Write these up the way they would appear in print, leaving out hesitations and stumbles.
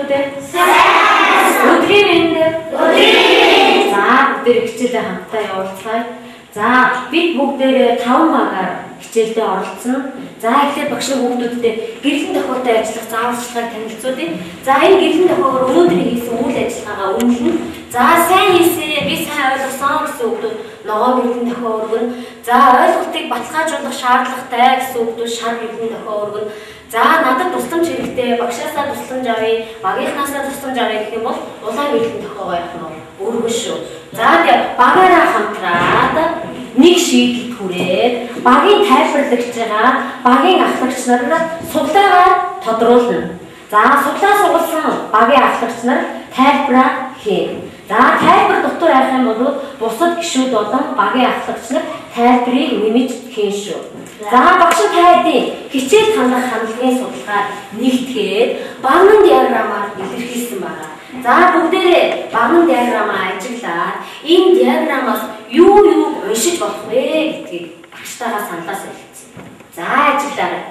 хүүхдүүдээ? Өдрийн мэнд. За бүгд хичээлээ хамтдаа явуулцгаая. За бид бүгдээ 5 магаар хичээлдээ оролцсон. За эхлээд багш хүүхдүүдтэй гэрлэн тохиолтой ажиллах зааварчилгааг танилцуулъя. За энэ гэрлэн тохиогоор өнөөдөр хийсэн үйл ажиллагаагаа үнэлнэ. За сайн хийсэн, би сайн ойлгосон гэсэн хүүхдүүд ногоо гэрлэн тохио өргөн. За ойлголтыг баталгаажуулах шаардлагатай гэсэн хүүхдүүд шар гэрлэн тохио өргөн. За надад тусламж хэрэгтэй, багшаасаа тусламж авъя, багийнхнаасаа тусламж авъя гэх юм бол улаан гэрлэн тохиогоо яах нь өргөн шүү. За тэгээ багаараа хамтраад нэг шийдэлд хүрээд багийн тайлбарлагчгаа багийн ахлагч нар судлаагаар тодруулна. За судлаа сугалсан багийн ахлагч нар тайлбараа хийнэ. За тайлбар дотор явах юм бол бусад гишүүд болон багийн ахлагч нар тайлбарыг нэмж хийн шүү. За багш тайдын хичээл хандах хандлагын судалгаар нэгтгээд багнын диаграмаар илэрхийлсэн байна. За бүгдээрээ багнын диаграмаа ажиглаад энэ диаграмаас юу уншиж болох вэ гэдгийг багштайгаа саналаа солилцсон. За ажиглаарай.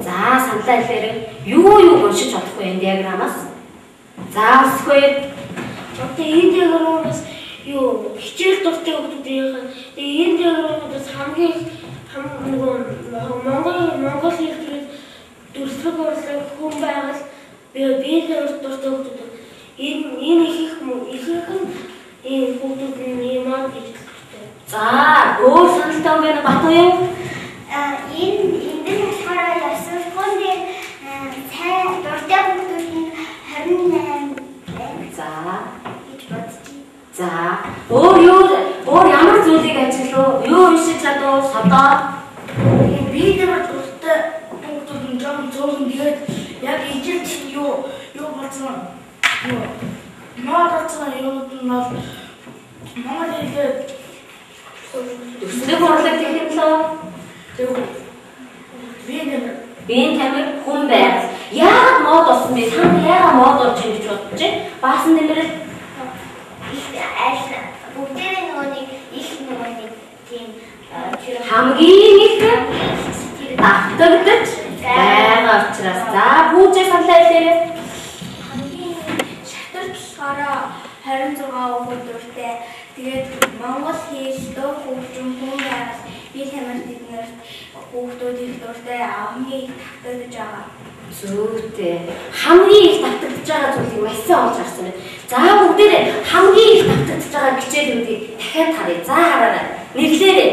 За саналаа хэлээрэй. Юу уншиж болох вэ энэ диаграмаас? За өсгөө. Тэгээ энэ диаграмаас юу хичээл дуртай хүмүүсийн тэгээ энэ диаграмаас хамгийн Монгол хэлээр дүрслэг урлаг хүн байгал биеийн дуртай хүмүүс энэ их энэ хүмүүсийн юмаа гэж хэлдэг. За өөр саналтай юм байна Батуян? Энэ болохоор ясвал дээр цай дуртай хүмүүсийн 28 байна. За гэж бодчих. За өөр ямар зүйлийг ажиглав? Юу уншиж чадав? Содоо. Би ямар дуртай хүмүүсийн зам зөөн тэгээд яг ижил юу болсон. Маадацсан юмуд нь бол Монгол хэлээр Дүрслэг урлаг гэх юм лөө. Биеийн тамир хүн байр. Яагаад мод болсон бэ? Та яагаад мод болж юм гэж бодож байна? Баасан нэмэрэл бүгдээрээ нэг тийм хамгийн их давтагдаж байгаа учраас за пүүжээ саналаа хэлээрэй. хамгийн шатарч болохоор 26 хүүхэд дуртай. Тэгээд Монгол хэл дөө хөгжим хүн байгал бие тамир тэднэрт хүүхдүүд их дуртай хамгийн их давтагдаж байгаа. Зүйтэй. Хамгийн их давтагдаж байгаа зүйлийг маш сайн олж харсан байна. За бүгдээрээ хамгийн их давтагдаж байгаа хичээлүүдийг дахиад харъя. За хараарай. Нэрлээрэй.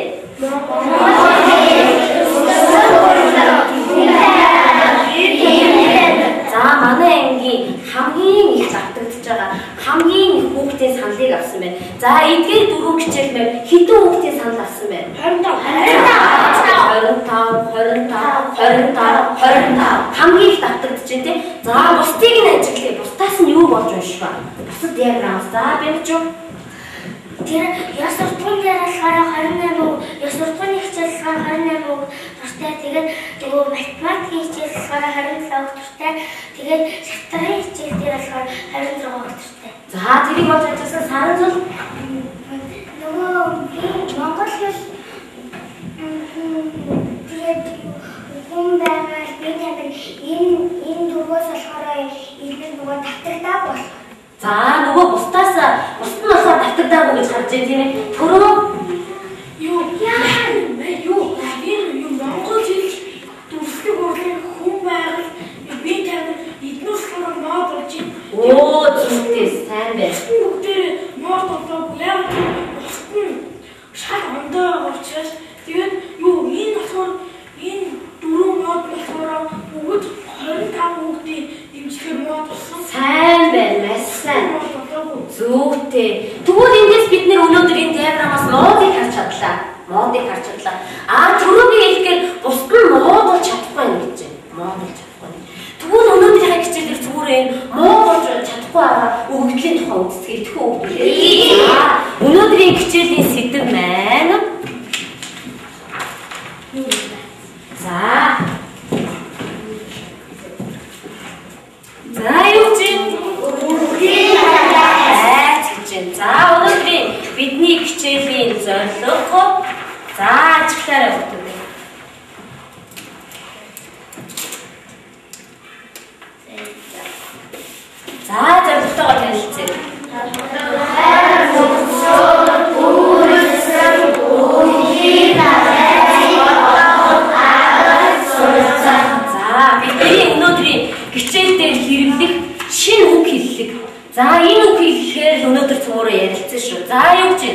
За манай ангийн хамгийн их давтагдаж байгаа хамгийн их хүүхдийн саналыг авсан байна. За эдгээр 4 хичээл мээр хэдэн хүүхдийн санал авсан байна? 25 хамгийн их давтагдаж байна тийм. За бусдыг нь ажиглая. Бусдаас нь юу болж унших вэ? Бусад диаграмс. За бэлчүү. Тэр яс суртахууны ярилцлагаараа 28 яс суртахууны хичээлээр 28 дуртай. Тэгээд нөгөө математикийн хичээлээр 27 дуртай. Тэгээд шатрын хичээл дээр болохоор 26 дуртай. За тэрийг болж ажилласан сарын зул нөгөө Монгол хэл тэгээд хүн байгаад би тамир энэ дөрвөөс болохоор энэ нөгөө татагдаа болох. за нөгөө бусдаас бусд нь болохоор давтагдаагүй гэж харж байна тийм ээ. Төрөө юу энэ Монгол хэл дүрслэг урлаг хүн байгал бие тамир эднээс болохоор мод болж байна. оо зүгтээ сайн байна. Бүгдээ мод болоо яг шал ондоо учраас тэгээд энэ болохоор энэ дөрөв мод болохоор бүгд 25 хүүхдийн дэмжлэгээр мод болсон. Сайн байна, маш сайн. Зүгтээ. Тэгвэл эндээс бид нэр өнөөдөр энэ диаграмаас модыг харж чадлаа. Түрүүний хэлгээр бусд нь мод болж чадахгүй юм гэж байна. Тэгвэл өнөөдрийн хичээлээр зүгээр энэ мод болж чадахгүй байгаа өгөгдлийн тухай үздэхийг төхөө өгдөө. Өнөөдрийн хичээлийн сэдэв маань За юу чинь? За өнөөдрийн бидний хичээлийн зорилго за ажиглаарай бүгд. Хичээлдээ хэрэглэх шинэ үг хэллэг. За энэ үг хэллэхээр өнөөдөр цөмөрөө ярилцсан шүү. За юу гэж вэ?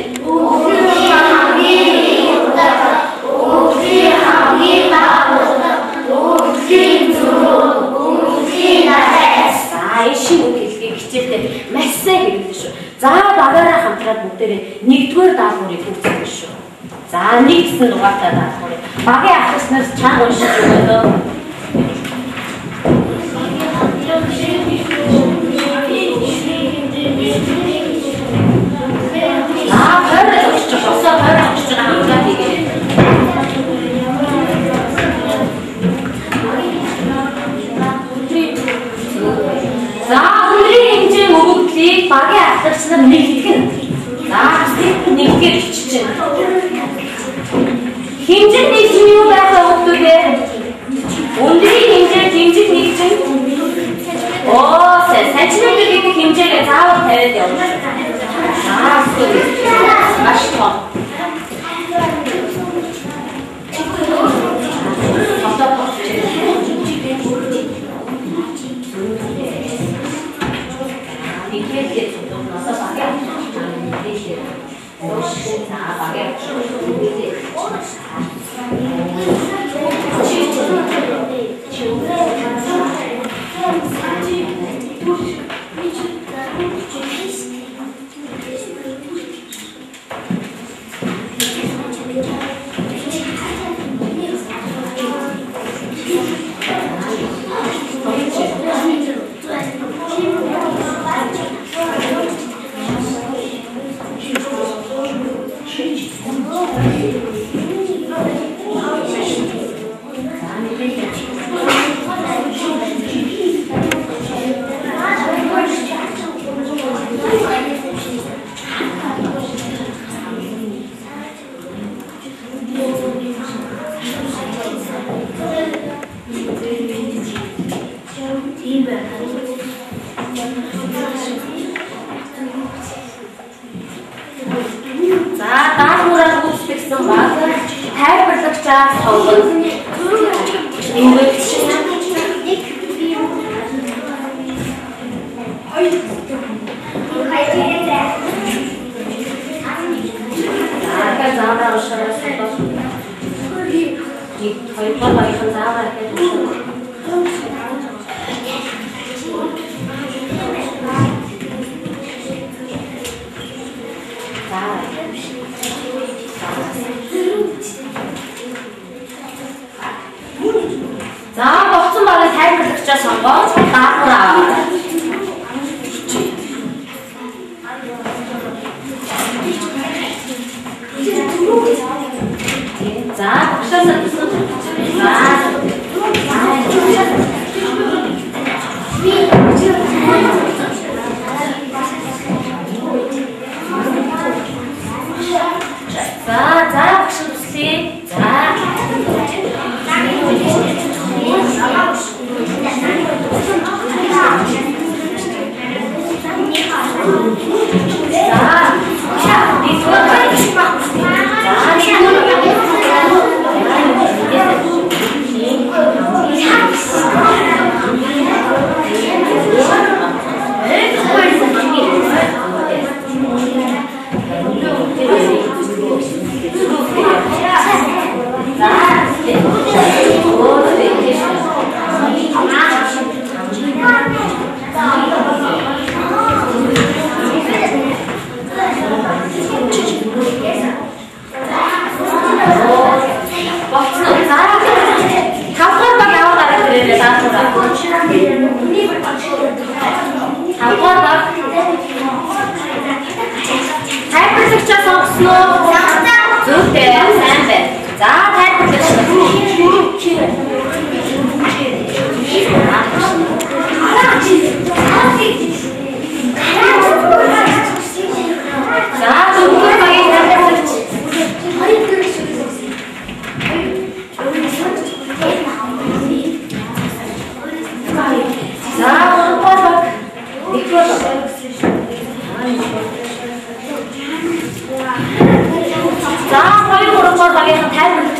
За энэ шинэ үг хэллэгийг хичээлдээ маш сайн хэрэглэн шүү. За багаараа хамтраад бүгдээрээ нэгдүгээр даалгаврыг үүсгэн шүү. За нэг гэсэн дугаартай даалгавар. Багийн ахлагчнаас чанга уншиж өгөө. За өндрийн хэмжээ өгөгдлийг багийн ахлагч нар нэгтгэн. За нэгтгэж хичээж байна. Хэмжээ нэгжин юу байхаа өгдөгөө? Өндрийн хэмжээ хэмжиг нэгжин. Сантиметр гэдэг хэмжээгээ заавал тавиад явна. Маш том.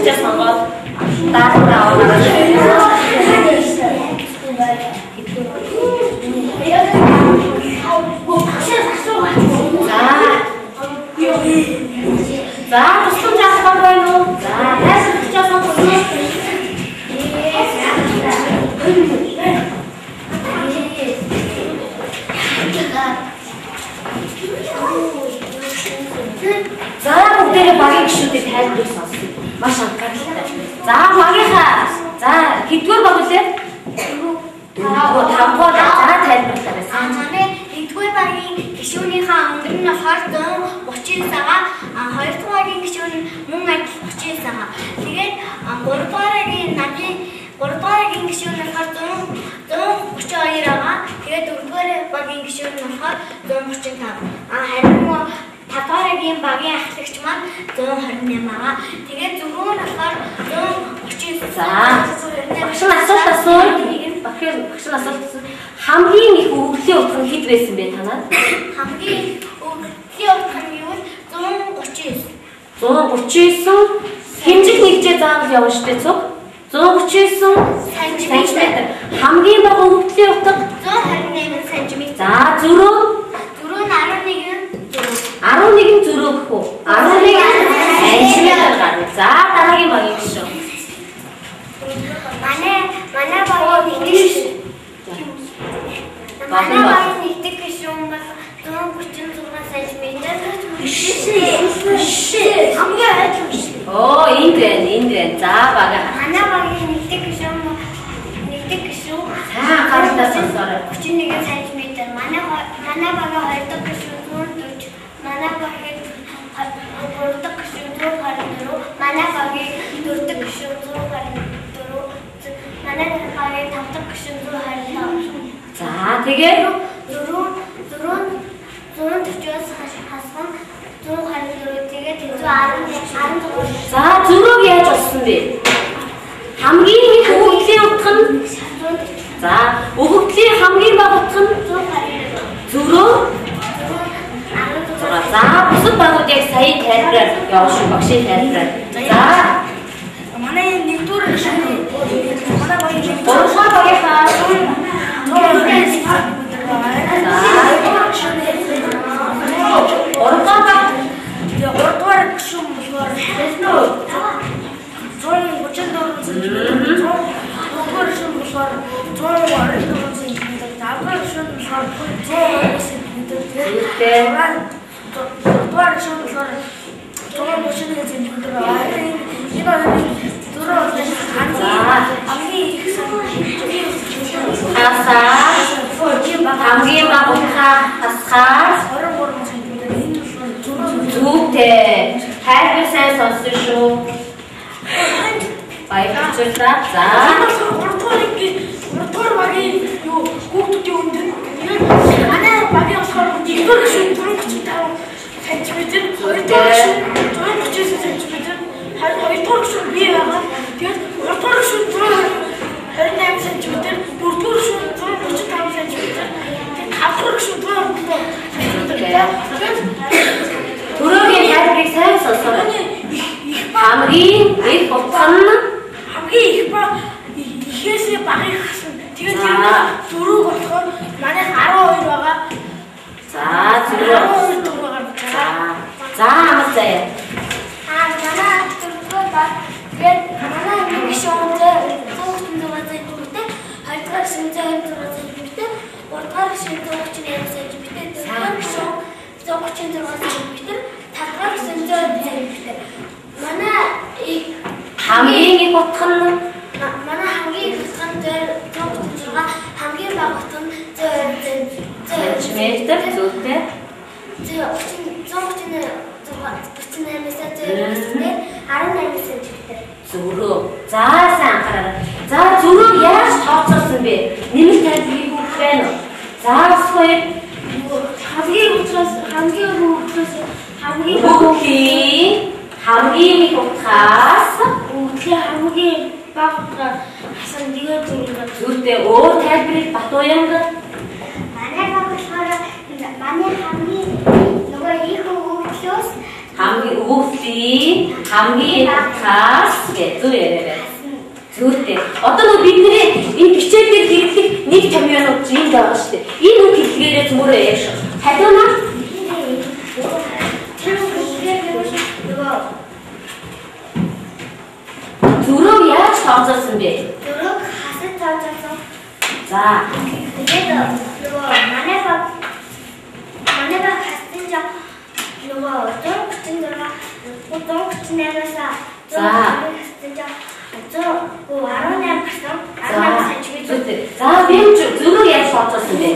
хэрэгчээ сонгоод даалгавар аваад за тусгай заах байна уу? За хайр хэрэгчээ сонгосон. За бүгдээрээ багийн гишүүдийг тайлбарлаж сонсъё. Маш анхааралтай. За багийнхаа за хэдгээр баг үлээ? 5 за тайлбарлалаа байсан. Манай 1-р багийн гишүүнийхээ өндөр нь болохоор 139 сага, 2-р багийн гишүүн мөн адил 39 сага. Тэгээд 3-р багийн гишүүн нь болохоор 132 байгаа. Тэгээд 4-р багийн гишүүн нь болохоор 135. Харин 5-р багийн ахлагч маань 128 байгаа. Тэгээд зөрүү нь болохоор 139. За багш нь асуулт асууя. Багш нь асуулт асууя. Хамгийн их өвгөлийн утга нь хэд байсан бэ танаад? Хамгийн өвгөлийн утга нь юу вэ? 139. 139 хэмжих нэгжээ заавал явна шүү дээ цуг. 139 см. Хамгийн бага өвгөлийн утга 128 см. за зөрүү Зөрүү нь 11 зөрөө гэх үү? 11 см гарна. За дараагийн багийн гишүүн. Манай багийн нэгдэг гишүүн бол 136 см. Хамгийн хайртай биш. Оо энд байна. За бага. Манай багийн нэгдэг гишүүн За гаралтаа сонсоорой. 31 см. Манай багийн хоёр дахь гишүүн 140. Манай багийн 3 дахь гишүүн 124. Манай багийн 4 дахь гишүүн 124. Манай багийн 5 дахь гишүүн 125. За тэгээд 140-оос хасган 124. Тэгээд 116. за зөрөөг яаж олсон бэ? Хамгийн их өвгөлийн утга нь за өвгөлийн хамгийн бага утга нь 122. зөрөө. За бусад багууд яг сая тайлбараар явуулж багшийн тайлбараар. За Манай 1-р гишүүн манай багийн 3-р багийнхаа хамгийн бага утгаа хасхаас 23 см. зүгтэй тайлбар сайн сонссон шүү. Баярлалаа. За 3-р багийн юу хүүхдүүдийн өндөр. Манай багийн болохоор 1-р гишүүн 135 см, 2-р гишүүн 139 см, 2-р гишүүн бий байгаа. Тэгээд 3-р гишүүн 128 см, 4-р гишүүн 135 см, 5-р гишүүн 127 см. төрөөгийн тайлбарыг сайн сонсоорой. Хамгийн их утга нь хамгийн их ба ихээсээ багыг хасна. Тэгээд зөрүүг болохоор манай 12 байгаа. за зөрөө. За амт заяа. Манай 4-р баг тэгээд манай нэг гишүүн 136 см, 2-р гишүүн 126 см, 3-р гишүүн 138 см, 4-р гишүүн 136 см, 5-р гишүүн 140 см. Манай хамгийн их утга нь манай хамгийн их утга нь 136, хамгийн бага утга нь 120 см зүгтэй. 18 см. Зөрөө. За сайн анхаарай. За зөрөөг яаж тооцоолсон бэ? Нэмэлт тайлбарыг өгөх байна уу? За асууя. хамгийн их утгаас хамгийн бага хасан тэгээд зүгтэй өөр тайлбарыг Батуянг манай баг болохоор манай хамгийн нөгөө их өгөөс хамгийн бүгдийн хамгийн хаас гэж зүү яриарай. Зүйтэй. Одоо нөгөө бидний энэ бичээдээр хэрэглэх нэг томьёонууд чинь энд байгаа шүү дээ. Энэ үг хэллэгээрээ зүмөрөө яаш. Халиуна. Зүрөө яаж тооцоосон бэ? Зүрөө хасаж тооцоосон. За. Тэгээд нөгөө манай баг хассан жаа нөгөө 136-аас за. хассан жаа 18 гэсэн 18 см. За би зүрөө яаж тооцоосон бэ?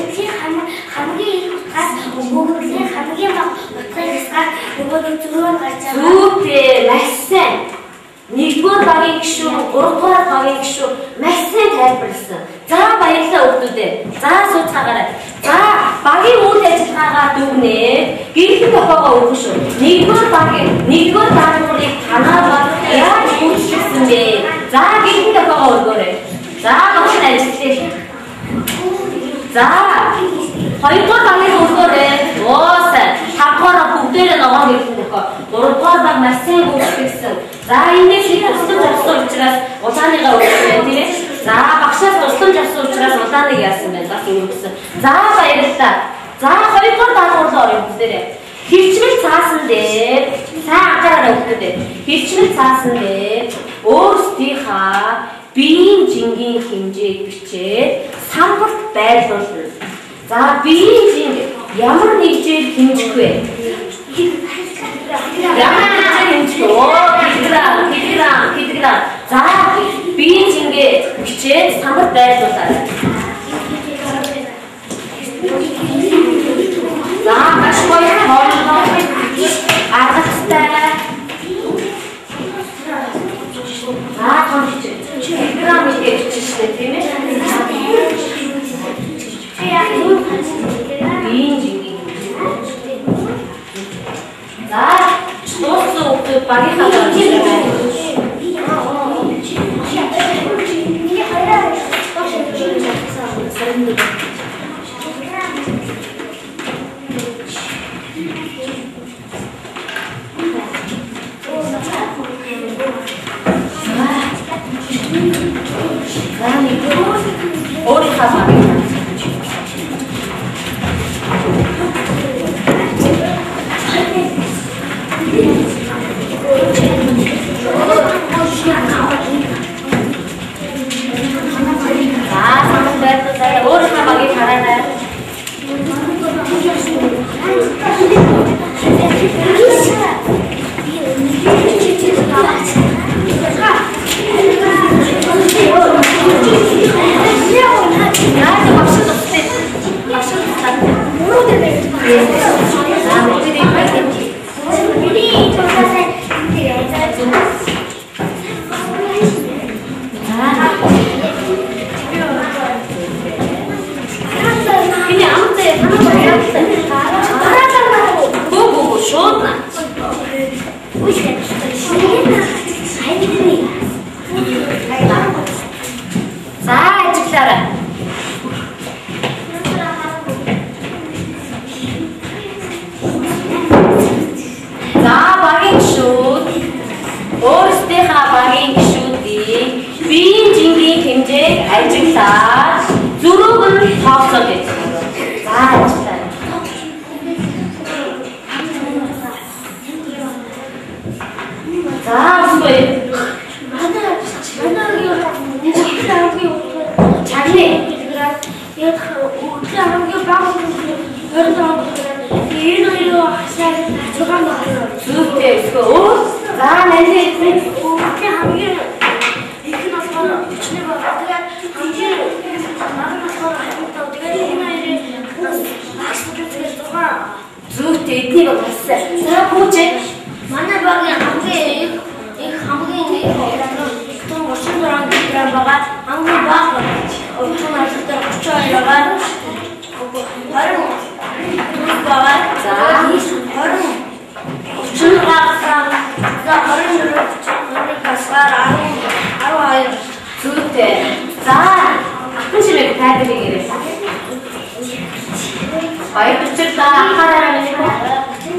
хамгийн их утгаас өгөөгөө хамгийн бага утгаас нөгөө зүрөө гарч байгаа. Зүйтэй, маш сайн. Нэгдүгээр багийн гишүүн, гуравдугаар багийн гишүүн маш сайн тайлбарласан. За баярлалаа хүүхдүүдээ. За сууцгаагаарай. За багийн үйл ажиллагаагаа дүгнээ. Гэрэл тохиогоо өгөх шүү. Нэгдүгээр багийн танаа баг яаж үйлчлсэн бэ? За гэрэл тохиогоо өгөөрэй. За багш ажиллая. За хоёрдугаар багийн өгөөрэй. Уусан. Тавдугаар бүгдээрээ ногоон гэрэл тохио. Гуравдугаар баг маш сайн үйлчлсэн. За энэ шиг тусламж авсан учраас улааныгаа өгсөн тийм ээ. За багшаас тусламж авсан учраас улааныг яасан байна. Бас өгсөн. За баярлалаа. За хоёрдугаар даалгавар орё бүгдээрээ. Хэрчмэл цаасан дээр сайн анхаараа өгдөө. Хэрчмэл цаасан дээр өөрсдийнхаа биеийн жингийн хэмжээг бичээд самбарт байрлуулна. За биеийн жинг ямар нэгжээр хэмжих вэ? Ямар килограмм. За биеийн жингээ бичээд самбарт байрлуулаа. За маш гоё хоолой аргатай. За томч килограмм гэж бичсэн тийм ээ. Биеийн жингээ. За дууссан хүүхдүүд багийн хавар хийлээ.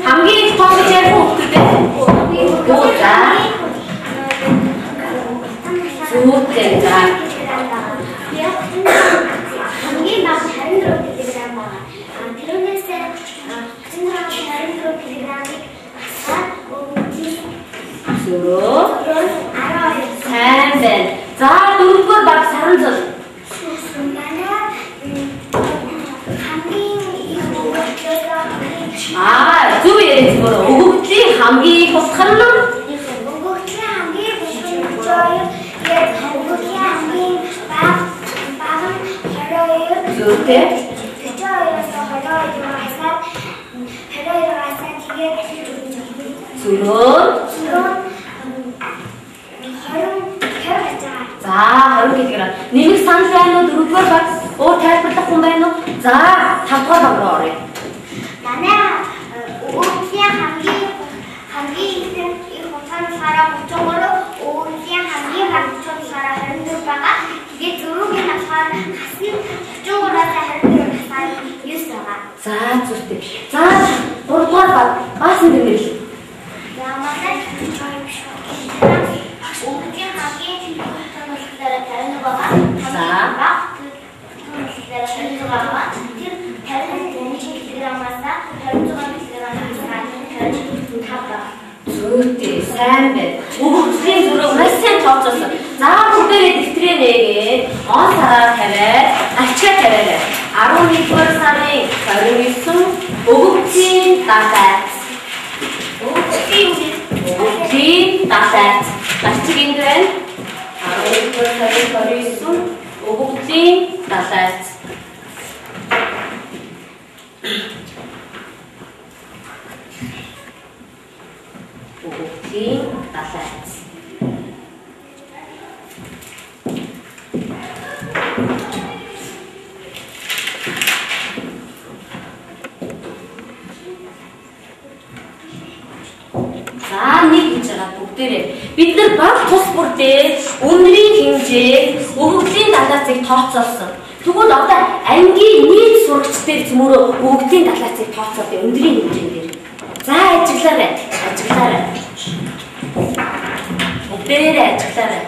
Хамгийн том гэж ярих хүүхдүүдээ Зүйтэй за. хамгийн бага 24 кг байгаа. Тэрнээс 24 кг-ыг асаад зөрөө 12 сайн байна. За дөрөвдүгээр баг саран зул. Зүг яриад зүгээр өгөгдлийн хамгийн их утга нь өгөгдлийн хамгийн бага нь 22 зүйтэй. 22-аас 22-аас тэгээд зөрөө 20 за 20 кг. Нэмэх санал байна уу? Дөрөвдүгээр баг тайлбарлах хүн байна уу? За 5-р баг руу оръё. Манай өгөгдлийн хамгийн их утга нь сараа 33, өгөгдлийн хамгийн бага утга нь сараа 24 байгаа. Тэгээд зөрүүгийн болохоор хасны 33-аас 24 насаар 9 байгаа. За зүртэй. За 3-р баг баасан дэмэл. Манай өгөгдлийн хамгийн утга нь болохоор 51 байгаа. За 51 байгаа. Тэр 51 кг-аас 26 кг-аас 25 байгаа. Зүйтэй сайн байна. Өгөгдлийн зөрөө маш сайн тооцоолсон. За бүгдээрээ дэвтрээ нээгээд он сараар тавиад ачгаа тавиарай. 11-р сарын 29 өгөгдлийн датаац. Өгөгдлийн датаац. Ачиг энд байна. 11-р сарын 29 өгөгдлийн датаац. Өгөгдлийн датаац. За нэг хийж байгаа бүгдээрээ бид нар баг тус бүрдээ өнрийн хэмжээ өгөгдлийн датаацыг тооцоолсон. Тэгвэл одоо ангийн нийт сурагчдын цөмөрөө өгөгдлийн датаацыг тооцоолсон өнрийн хэмжээгээр. За ажиглаарай. Бүгдээрээ ажиглаарай.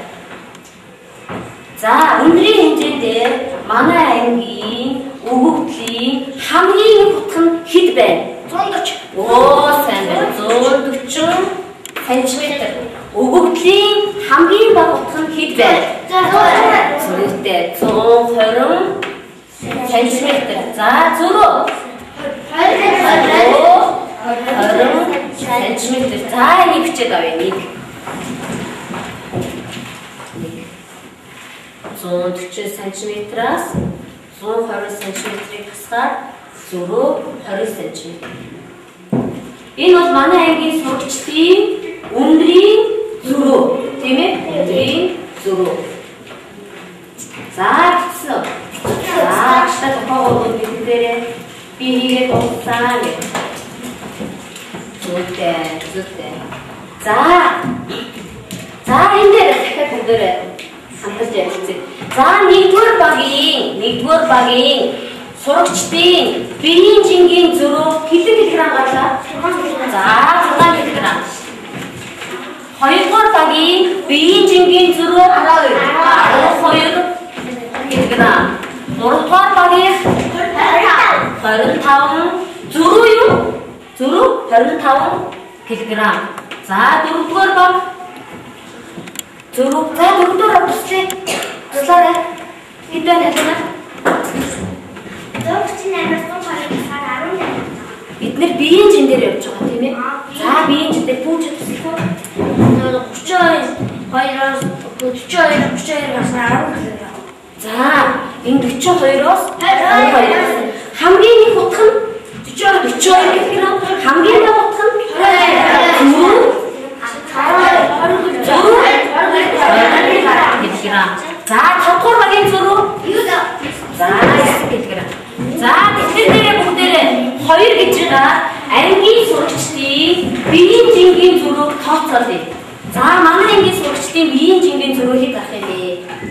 За өнрийн хэмжээндээ манай ангийн өгөгдлийн хамгийн их утга нь хэд байна? 140. Сайн байна. 140 см. Өгөгдлийн хамгийн бага утга нь хэд байна? 120. 120 см. За зөрөө 20 см. За энийг бичээд авъя. 140 см-аас 120 см-ийг хасгаад зөрөө 20 см. Энэ бол манай ангийн сурагчдын өндрийн зөрөө, тийм ээ? Өндрийн зөрөө. За бичсэн үү? За та тохиогоо бүгдээрээ би хийгээд дууссан гэх. Зүйтэй. За энэ дээр дахиад бүгдээрээ хамтарч ярилцъя. За нэгдүгээр багийн сурагчдын биеийн жингийн зөрөө хэдэн килограмм гарлаа? За 6 кг. Хоёрдугаар багийн биеийн жингийн зөрөө 12 кг. Гуравдугаар багийн 25 зөрөө юу? Зөрөө 25 кг. За дөрөвдүгээр баг зөрөө. За дөрөвдүгээр баг туслаарай. Хэдэн хэлнэ? 138-аас 120-аар 18. Бид нэр биеийн жин дээр явж байгаа тийм ээ. За биеийн жин дээр пүүж туслах уу? 32-аас 42-аас 10. За энэ 42-оос 22. Хамгийн их утга нь 42 гэх юм. Хамгийн бага утга нь 20 кг. За 5-р багийн зөрөө за 9 кг. За тэгэхээр бүгдээрээ 2 гэж байгаа ангийн сурагчдын биеийн жингийн зөрөөг тооцоолъё. За манай ангийн сурагчдын биеийн жингийн зөрөө хэд ах юм бэ?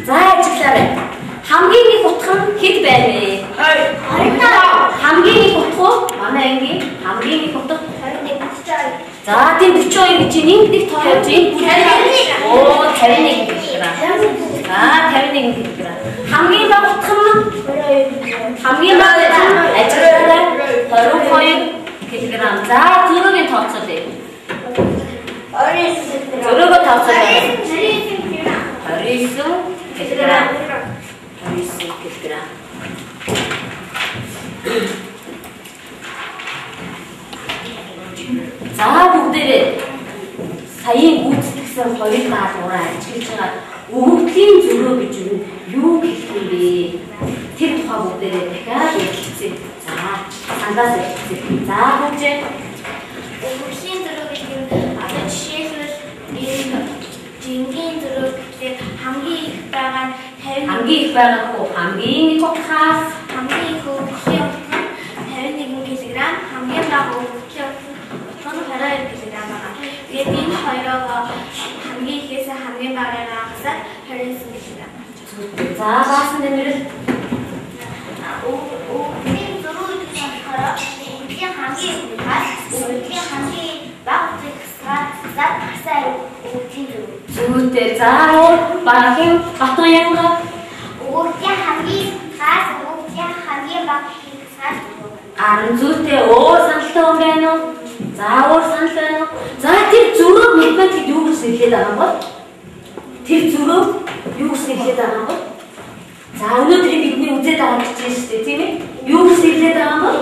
За ажиглаарай. Хамгийн их утга нь хэд байна вэ? 25. Хамгийн их утга манай ангийн хамгийн их утга 21. За тийм 42 гэж нэг тоо явж энэ 51. Оо 51 кг. За 51 кг. Хамгийн бага утгах нь хамгийн бага ажиглалаа 22 кг. За зөрөөгийн тооцоолъё. Зөрөөгөө тооцоолъё. 29 кг. 29 кг. За бүгдээрээ саяын гүйцэтгэсэн хоёр даалгавраа ажиглаж байгаа өвгөтлийн зөрөө гэж юу гэх юм бэ? Тэр тухай бүгдээрээ дахиад ярилцъя. За сандаас ярилцъя. За бүгдээ өвгөтлийн зөрөө гэдэг нь одоо жишээлбэл энэ жингийн зөрөө гэдэг хамгийн их байгаа нь 50 хамгийн их байгаа хөө хамгийн их утгаас хамгийн их өвгөтлийн утга нь 51 кг, хамгийн бага өвгөтлийн утга нь 22 кг байгаа. Тэгээд энэ хоёроо хамгийн ихээс хамгийн багаараа хасаад 29 кг. за баасан нэмэрэл өвгөтлийн зөрөө гэдэг нь өвгөтлийн хамгийн ухаас өвгөтлийн хамгийн бага утгаас хасаад өвгөтлийн зөрөө. зүйтэй за багийн батган янга өвгөтлийн хамгийн хаас өвгөтлийн хамгийн бага хасаад арын зүйтэй өөр саналтай юм байна уу? За өөр санал байна уу? За тэр зөрөө математикт юу гэсэн хэлээд байгаа юм бол? Тэр зөрөө юу гэсэн хэлээд байгаа юм бол? За өнөөдөр бидний үзээд байгаа гэж байна шүү дээ, тийм ээ? Юу гэсэн хэлээд байгаа юм бол?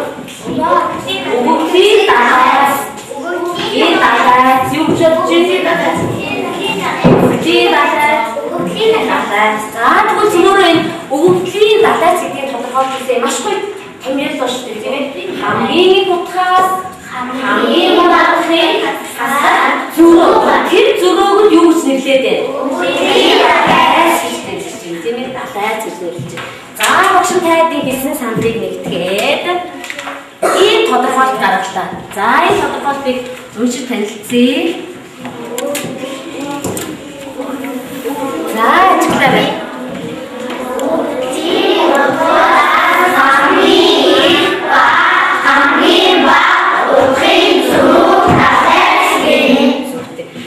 Өвгөтлийн дагаас энэ дагаас юу гэж бодож байна? Өвгөтлийн дагаас. За тэгвэл түрүүрээ энэ өвгөтлийн дагаас гэдгийг тодорхойлсон маш гоё томьёолсон шүү дээ, тийм ээ? Хамгийн их утгаас хамгийн багын хасаад зөрөө. Тэр зөрөөг нь юу гэж нэрлээд байна? Өвгөтлийн дагаас гэж нэрлэж байна, тийм ээ? Дагаас гэж нэрлэж байна. За багш тайдын хэлсэн саналыг нэгтгээд ийм тодорхойлт гаргалаа. За энэ тодорхойлтыг уншиж танилцъя. За ажиглаа байна.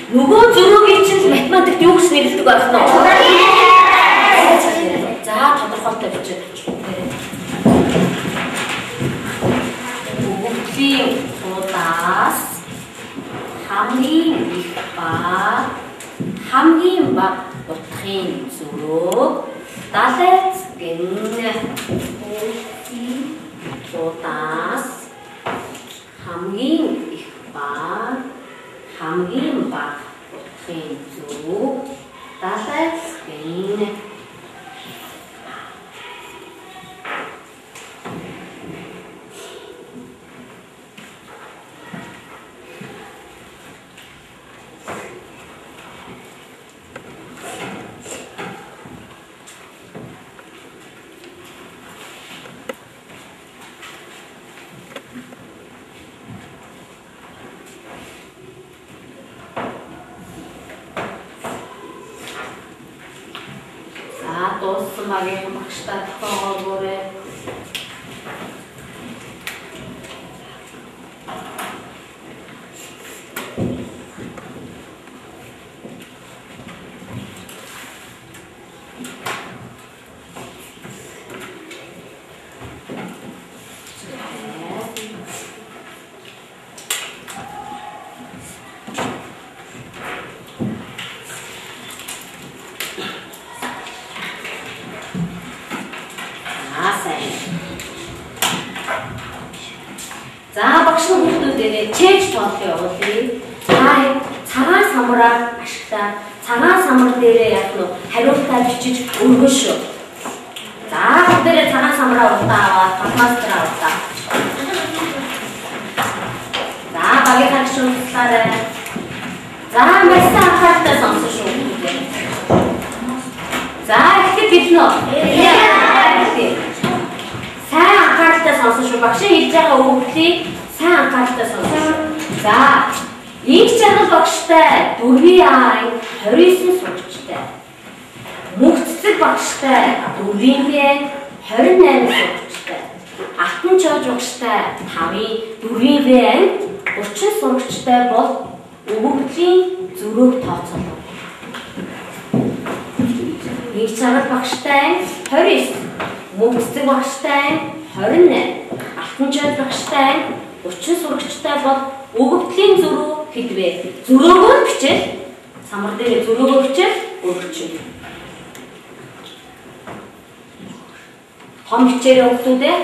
Нөгөө зөрөөгийн чинь математикт юу гэж нэрлэдэг байх нь вэ? За тодорхойлтоо бичиж өвгөтлийн удаас хамгийн их ба хамгийн бага утгын зөрөөг далайц гэнэ. Өвгөтлийн удаас хамгийн их ба хамгийн бага утгын зөрөөг далайц гэнэ. Дууссан багийн багштай тохиолгоорой. За багш хүмүүстүүдээ чэйж тоолох явуулъя. За цагаан самраа ашиглаад цагаан самар дээрээ яг нь хариултаа бичиж өргөн шүү. За бүгдээрээ цагаан самраа удаа аваад фломастер аваа. За багийн хагш унтлаарай. За маш анхааралтай сонсож шүү. За ихтэй бичнэ. Сайн анхааралтай сонсож шүү. Багш хэлж байгаа үгдлийг сайн анхааралтай сонсож шүү. За инх чанар багштай 4А-ын 29 сурагчтай. Мөнхцэг багштай 4-ийн 28 сурагчтай. Алтан чоож багштай 5-ын 4-ийн Урчин сурагчтай бол өгөгдлийн зөрөөг тооцоолоо. Нэг чанар багштай 29, мөнгөцөг багштай 28, алтан жол багштай 30 сурагчтай бол өгөгдлийн зөрөө хэдвэ? Зөрөөгөө бичээл самар дээр зөрөөгөө бичээл өгөгч. Том бичээрэй хүүхдүүдээ.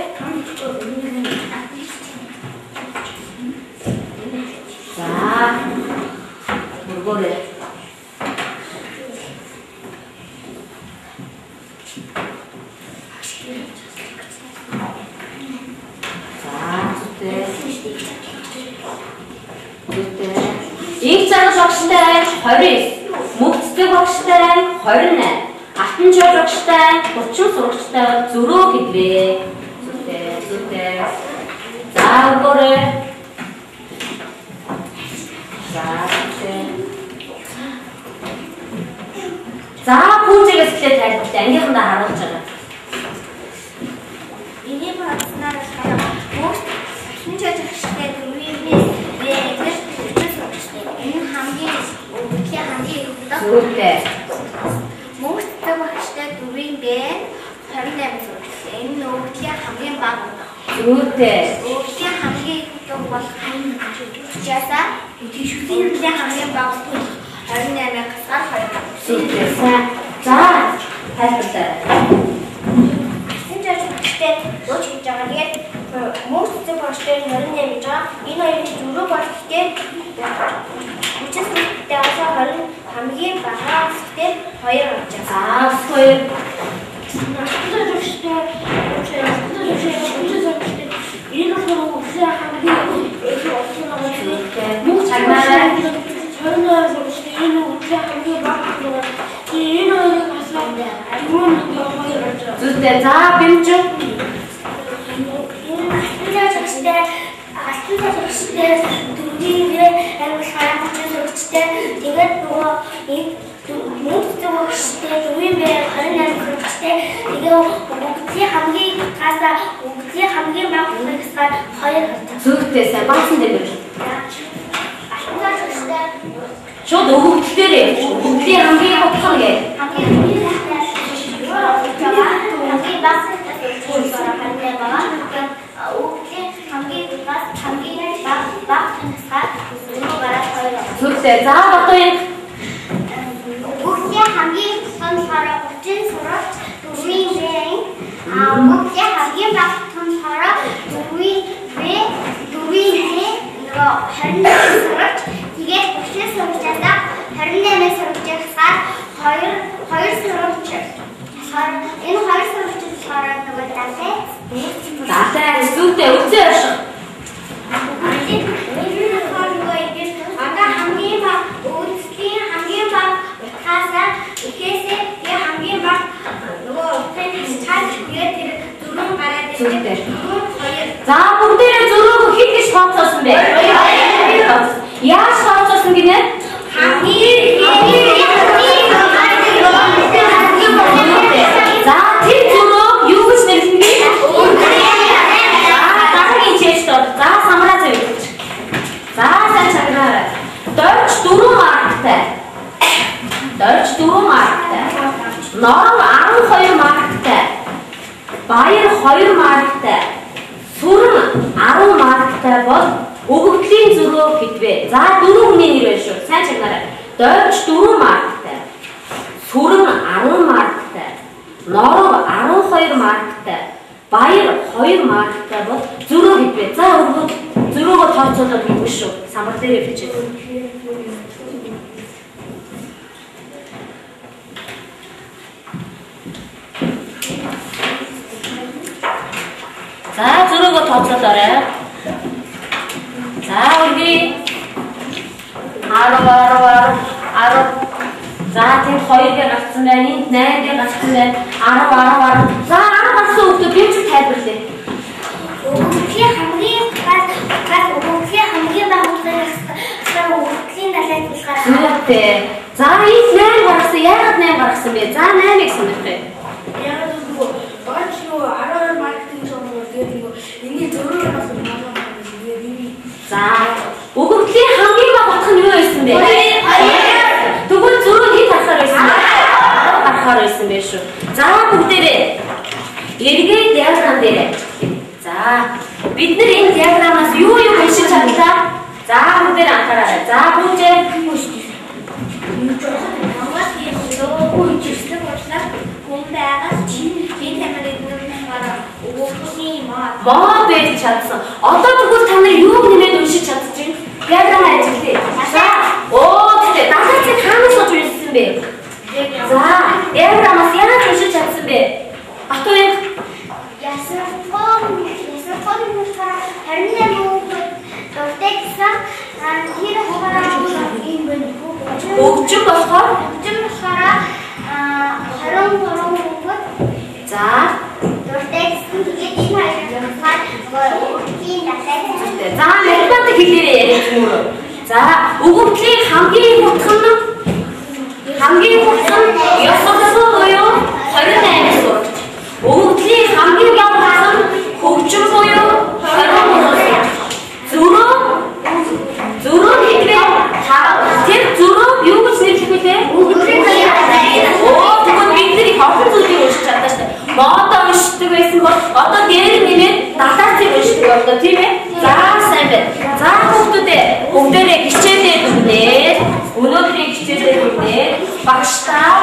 За. Мөргөөрэй. Их чанар багштай 29, мөнгөцөг багштай 28, алтан жол багштай 30 сурагчтай зөрөө хэдвэ? Зүтэй. За өгөөрэй. За зүтэй. За пүүжээс эхлээд тайлбарлаа. Ангийнхандаа харуулж байгаа. Энийг батснаар хараа. Most алтан жол багштай дөрвийн Зүтэй. Мөнгөцөг багштай дөрвийн бээр 28 сурагчтай. Энэ өгөгдлийн хамгийн бага. Зүтэй. Өгөгдлийн хамгийн их бол хань чижаасаа тийшүүлийн хамгийн бага 28-аас гарах. Зүтэй. За тайлбарлаа. Алтан жол багштай ууч гэж байгаа. Тэгээд мөнгөцөг багштай 28 гэж байгаа. Энэ хоёрын зөрүү болохтэй хамгийн бага үстэй 2 болж байгаа. За 2. Зүтэй. За бимж. Тэгээд нөгөө мөнгөцөг багштай дөрвийн бээр 28 сурагчтай. Тэгээ өгөгдлийн хамгийн бага багсаар 2 гардаг. Зүгтээ сайн баасан дээр. Алтан жол багштай шууд өгөгдөл дээрээ. Өгөгдлийн хамгийн богцоо гээ. хамгийн Зүгтээ. За одоо яг өгөгдлийн хамгийн сонхороо 30 сурагч дөрвийн бээр өгөгдлийн хамгийн бага сонхороо дөрвийн бээр нөгөө 28 сурагч. Тэгээд 30 сурагчдаа 28 сурагчдаар 2 сурагч. Энэ 2 сурагчдын хараад нөгөө датай зүгтээ үзээ ш. За бүгдээрээ зөрөөгөө хэд гэж тооцоосон бэ? Яаж тооцоосон гинэ? За тэр зөрөө юу гэж нэрлэн бэ? Дараагийн чэшт бол за самраа зөвлөж. За сайн чагнаа. Дорж 4 марктай. Норов 12 марктай. Баяр 2 марктай. Сүрэн 10 марктай бол өгөгдлийн зөрөө хэдвэ? За 4 хүний нэр байна шүү. Сайн чагнаарай. Дорж 4 марктай. Сүрэн 10 марктай. Норов 12 марктай. Баяр 2 марктай бол зөрөө хэдвэ? За зөрөөгөө тооцоолоод өгнө шүү. Самбар дээр бичээ. За зөрөөгөө тооцоолоорой. За үргэлж 10. За тийм 2-ыг гаргасан байна. Энд 8-ыг гаргасан байна. 10. За 10 гарсан хүүхдүүд би ч тайлбарлая. Өгөгдлийн хамгийн далайд болохоор Зүгтээ. За энд 8 гаргасан. Яагаад 8 гаргасан бэ? За 8-ыг сонирхъя. Яагаад нөгөө баач нөгөө 12 маркетинг сонирхол тэгээд нөгөө миний зөрүүр бас болоо. Тэгээд миний за бүгдээрээ эргээд диаграм дээрээ. За бид нар энэ диаграмаас юу уншиж чадлаа? За бүгдээр анхаараарай. За бүгдээ маа байж чадсан. Одоо тэгвэл та нар юу нэмээд уншиж чадчих вэ? Диаграм ажиллая. За тэгээ дагалцыг хаанаас олж уншсан бэ? За диаграмаас яаж уншиж чадсан бэ? Батуй ясарфон болохоор харин юм текстаа тэр хугараа юм байна. өгчөн болохоор 23 хүүхэд. за текст тэгээд энэ хоёрын үгийн датаг. за математик хэлээрээ яриад юм уу? За өгөгдлийн хамгийн хурдан ёс сурталчилгаа буюу 28 сурч. Өгөгдлийн хамгийн явсан хөгжим буюу 23. Зураг хэлбэр тэр зураг юу гэж нэрлэх вэ? Өгөгдлийн тэгвэл бид нар их олон зүйлийг уншиж чадлаа шүү дээ. Модо уншдаг байсан бол одоо дээр нэмээд датацыг уншдаг болоо тийм ээ? За сайн байна. За бүгдээрээ хичээлээ дүгнээд өнөөдрийн хичээлээ дүгнээд багштаа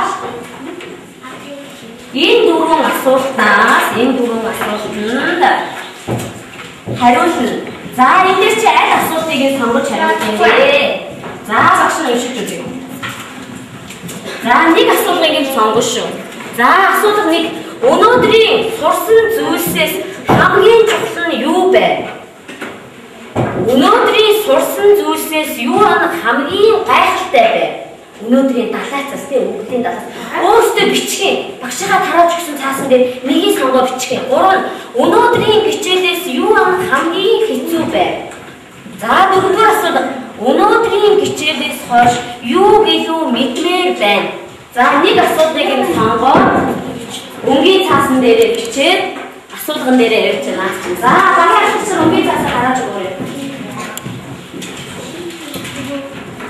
энэ дөрвөн асуултанд хариулна. За эндээс чи аль асуултыг сонгож хариулах юм бэ? За багш нь уншиж үзье. За нэг асуултыг сонгоно шүү. За асуулт 1. Өнөөдрийн сурсан зүйлсээс хамгийн чухал нь юу бэ? Өнөөдрийн сурсан зүйлсээс юу хамгийн гайхалтай бэ? Өнөөдрийн далайцаас тийм өгөгдлийн далайц. Өөрөөсөө бичих. Багшаа тарааж өгсөн цаасан дээр нэгийг сонгоо бичих. 3. Өнөөдрийн хичээлээс юу хамгийн хэцүү бэ? За дөрөвдүгээр асуулт. Өнөөдрийн хичээлээс хойш юу илүү мэдмээр байна? За нэг асуултыг сонгоо. Өнгийн цаасан дээрээ бичээд асуулган дээрээ ярьж байна. За багийн асуулт өнгийн цаасаа хараад өгөөрэй.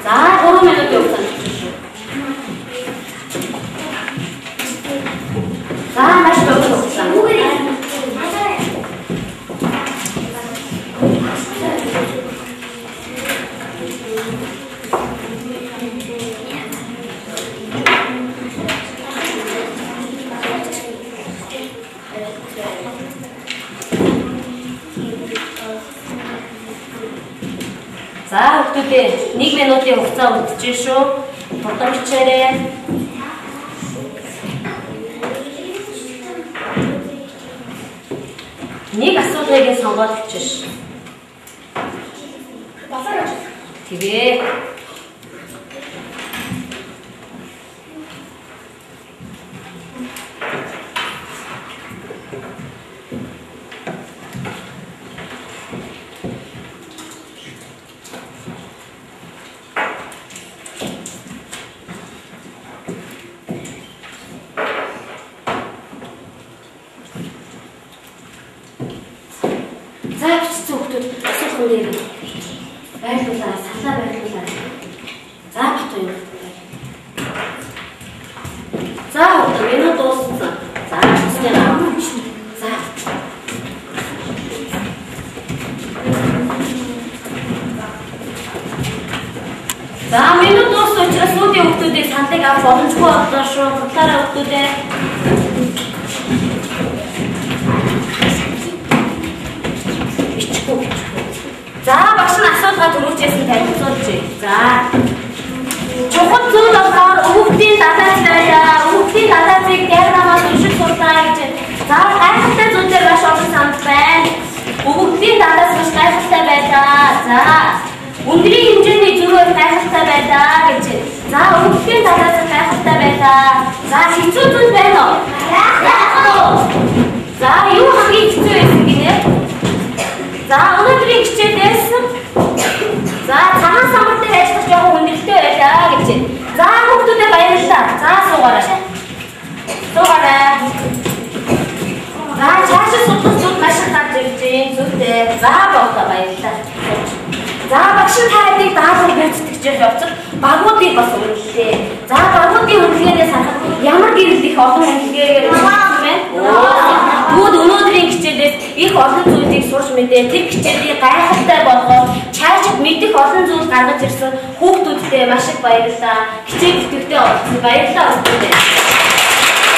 За 3 минут явуулсан. За маш төвлөрсөн. За хүүхдүүдээ 1 минутын хугацаа үлдчихэж шүү. Тутам хичээрээ. Нэг асуултыг сонгоод бичиж. Тэгээ. Байрлуулаа, салаа байрлуулаа. За битүү юм. За минут дууссан. За хэсгээр аа. За. За минут дууссан учраас сүүдийн хүмүүсийг салыг авах боломжгүй боллоо шүү. Хутлаараа хүмүүсээ. За багш нь асуулгаа төрүүлжсэн танилцуулъя. За. Чухал зүйл болохоор өгөгдлийн далайц байлаа. Өгөгдлийн далайцыг диаграмаар уншиж сурлаа гэж. За гайхалтай зүйлээр маш олон санал байна. Өгөгдлийн далайц маш гайхалтай байлаа. За. Өндрийн хэмжээний зүрх гайхалтай байлаа гэж. За өгөгдлийн далайц гайхалтай байлаа. За хэцүү зүйл байна уу? За юу хамгийн хэцүү байсан гинэ? За өнөөдрийн хичээлээс за цагаан самбар дээр ажиллаж явах хүндрэлтэй байлаа гэж. За хүүхдүүдэд баярлалаа. За суугаарай. Суугаарай. За цааш судлах маш их гарч ирж байна. Зүгтээ. За боолоо баярлалаа. За багш та хэдийг даалгавар гүйцэтгэж явцад багуудыг бас үнэллээ. За багуудын үнэлгээнээс харахад ямар гэрэл их олон үнэлгээгээр их олон зүйлийг сурч мэдээ тэр хичээлийг гайхалтай болгоод цаашид мэдих олон зүйл гаргаж ирсэн хүүхдүүдтэй маш их баярлалаа. Хичээл бүтээгтээ оролцсон баярлалаа.